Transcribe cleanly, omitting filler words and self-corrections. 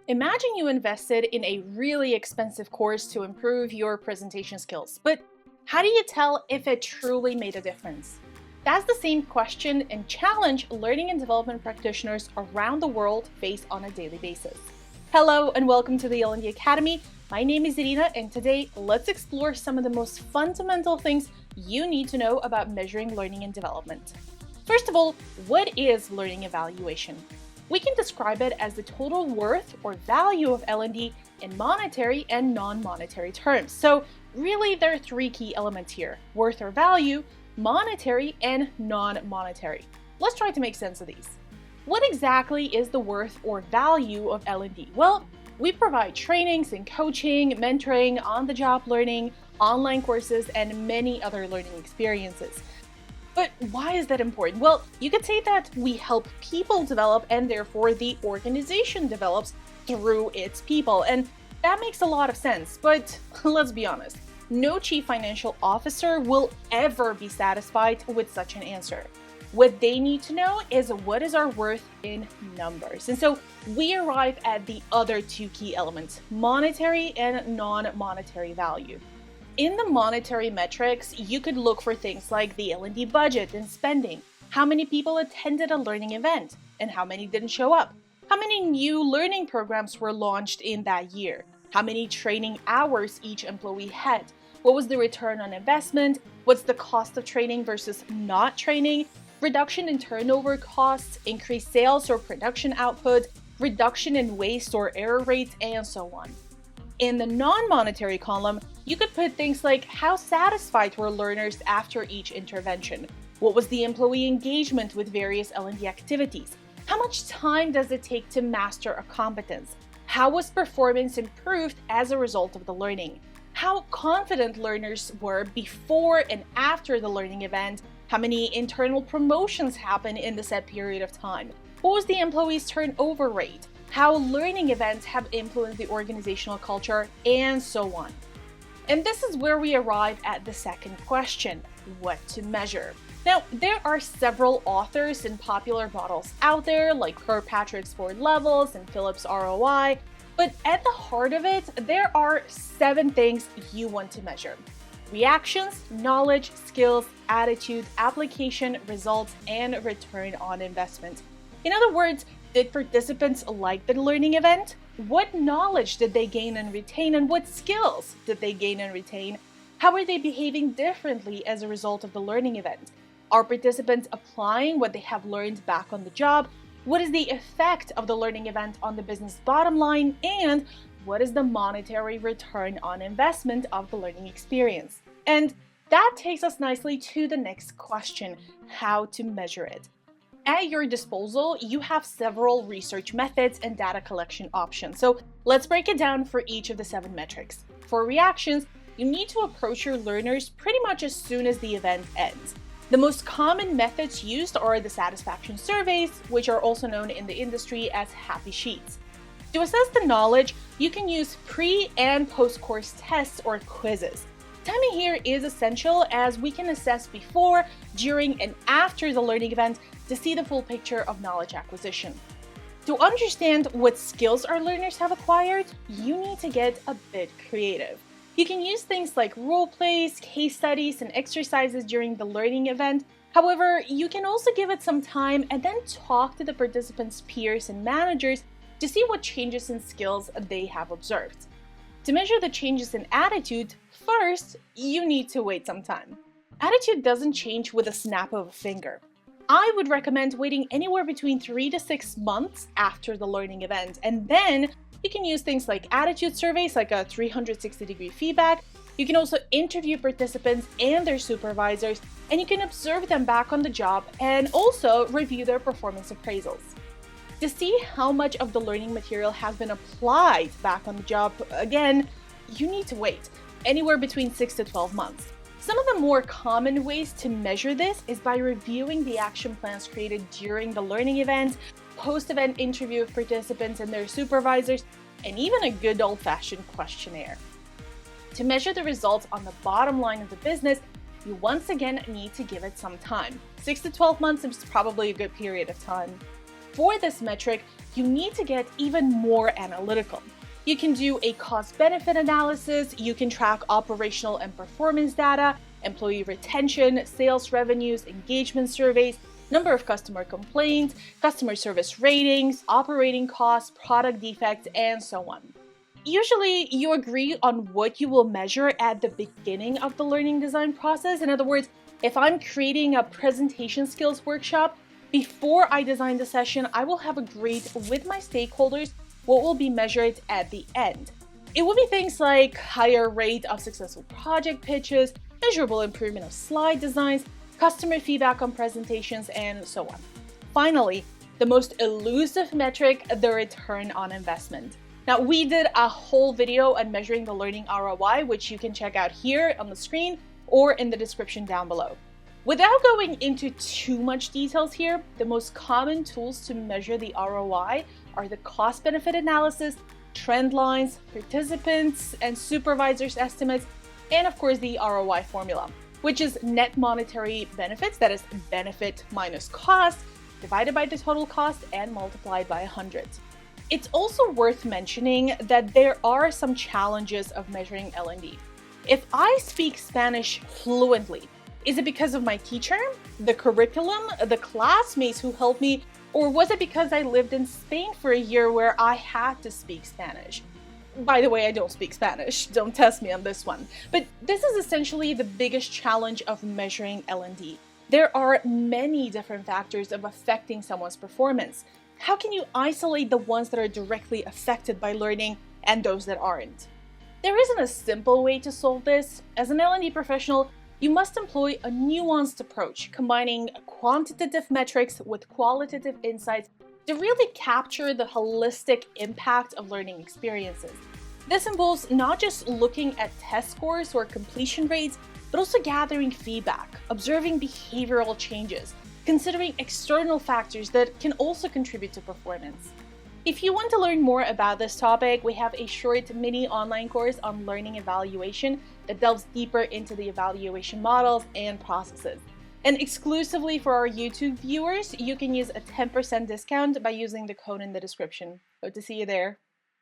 Imagine you invested in a really expensive course to improve your presentation skills, but how do you tell if it truly made a difference? That's the same question and challenge learning and development practitioners around the world face on a daily basis. Hello and welcome to the L&D Academy. My name is Irina, and today let's explore some of the most fundamental things you need to know about measuring learning and development. First of all, what is learning evaluation? We can describe it as the total worth or value of L&D in monetary and non-monetary terms. So really, there are three key elements here: worth or value, monetary, and non-monetary. Let's try to make sense of these. What exactly is the worth or value of L&D? Well, we provide trainings and coaching, mentoring, on-the-job learning, online courses, and many other learning experiences. But why is that important? Well, you could say that we help people develop, and therefore the organization develops through its people. And that makes a lot of sense, but let's be honest, no chief financial officer will ever be satisfied with such an answer. What they need to know is what is our worth in numbers. And so we arrive at the other two key elements: monetary and non-monetary value. In the monetary metrics, you could look for things like the L&D budget and spending, how many people attended a learning event, and how many didn't show up, how many new learning programs were launched in that year, how many training hours each employee had, what was the return on investment, what's the cost of training versus not training, reduction in turnover costs, increased sales or production output, reduction in waste or error rates, and so on. In the non-monetary column, you could put things like how satisfied were learners after each intervention, what was the employee engagement with various L&D activities, how much time does it take to master a competence, how was performance improved as a result of the learning, how confident learners were before and after the learning event, how many internal promotions happened in the set period of time, what was the employee's turnover rate, how learning events have influenced the organizational culture, and so on. And this is where we arrive at the second question: what to measure. Now, there are several authors and popular models out there, like Kirkpatrick's 4 levels and Phillips' ROI, but at the heart of it, there are 7 things you want to measure: reactions, knowledge, skills, attitude, application, results, and return on investment. In other words, did participants like the learning event? What knowledge did they gain and retain, and what skills did they gain and retain? How are they behaving differently as a result of the learning event? Are participants applying what they have learned back on the job? What is the effect of the learning event on the business bottom line? And what is the monetary return on investment of the learning experience? And that takes us nicely to the next question: how to measure it. At your disposal, you have several research methods and data collection options. So let's break it down for each of the 7 metrics. For reactions, you need to approach your learners pretty much as soon as the event ends. The most common methods used are the satisfaction surveys, which are also known in the industry as happy sheets. To assess the knowledge, you can use pre- and post-course tests or quizzes. Timing here is essential, as we can assess before, during, and after the learning event to see the full picture of knowledge acquisition. To understand what skills our learners have acquired, you need to get a bit creative. You can use things like role plays, case studies, and exercises during the learning event. However, you can also give it some time and then talk to the participants' peers and managers to see what changes in skills they have observed. To measure the changes in attitude, first, you need to wait some time. Attitude doesn't change with a snap of a finger. I would recommend waiting anywhere between 3 to 6 months after the learning event, and then you can use things like attitude surveys, like a 360-degree feedback. You can also interview participants and their supervisors, and you can observe them back on the job and also review their performance appraisals. To see how much of the learning material has been applied back on the job, again, you need to wait anywhere between 6 to 12 months. Some of the more common ways to measure this is by reviewing the action plans created during the learning event, post-event interview of participants and their supervisors, and even a good old-fashioned questionnaire. To measure the results on the bottom line of the business, you once again need to give it some time. 6 to 12 months is probably a good period of time. For this metric, you need to get even more analytical. You can do a cost-benefit analysis, you can track operational and performance data, employee retention, sales revenues, engagement surveys, number of customer complaints, customer service ratings, operating costs, product defects, and so on. Usually, you agree on what you will measure at the beginning of the learning design process. In other words, if I'm creating a presentation skills workshop, before I design the session, I will have agreed with my stakeholders what will be measured at the end. It will be things like higher rate of successful project pitches, measurable improvement of slide designs, customer feedback on presentations, and so on. Finally, the most elusive metric, the return on investment. Now, we did a whole video on measuring the learning ROI, which you can check out here on the screen or in the description down below. Without going into too much details here, the most common tools to measure the ROI are the cost-benefit analysis, trend lines, participants and supervisors' estimates, and of course the ROI formula, which is net monetary benefits, that is benefit minus cost, divided by the total cost and multiplied by 100. It's also worth mentioning that there are some challenges of measuring L&D. If I speak Spanish fluently, is it because of my teacher, the curriculum, the classmates who helped me, or was it because I lived in Spain for a year where I had to speak Spanish? By the way, I don't speak Spanish, don't test me on this one. But this is essentially the biggest challenge of measuring L&D. There are many different factors of affecting someone's performance. How can you isolate the ones that are directly affected by learning and those that aren't? There isn't a simple way to solve this. As an L&D professional, you must employ a nuanced approach, combining quantitative metrics with qualitative insights to really capture the holistic impact of learning experiences. This involves not just looking at test scores or completion rates, but also gathering feedback, observing behavioral changes, considering external factors that can also contribute to performance. If you want to learn more about this topic, we have a short mini online course on learning evaluation that delves deeper into the evaluation models and processes. And exclusively for our YouTube viewers, you can use a 10% discount by using the code in the description. Hope to see you there.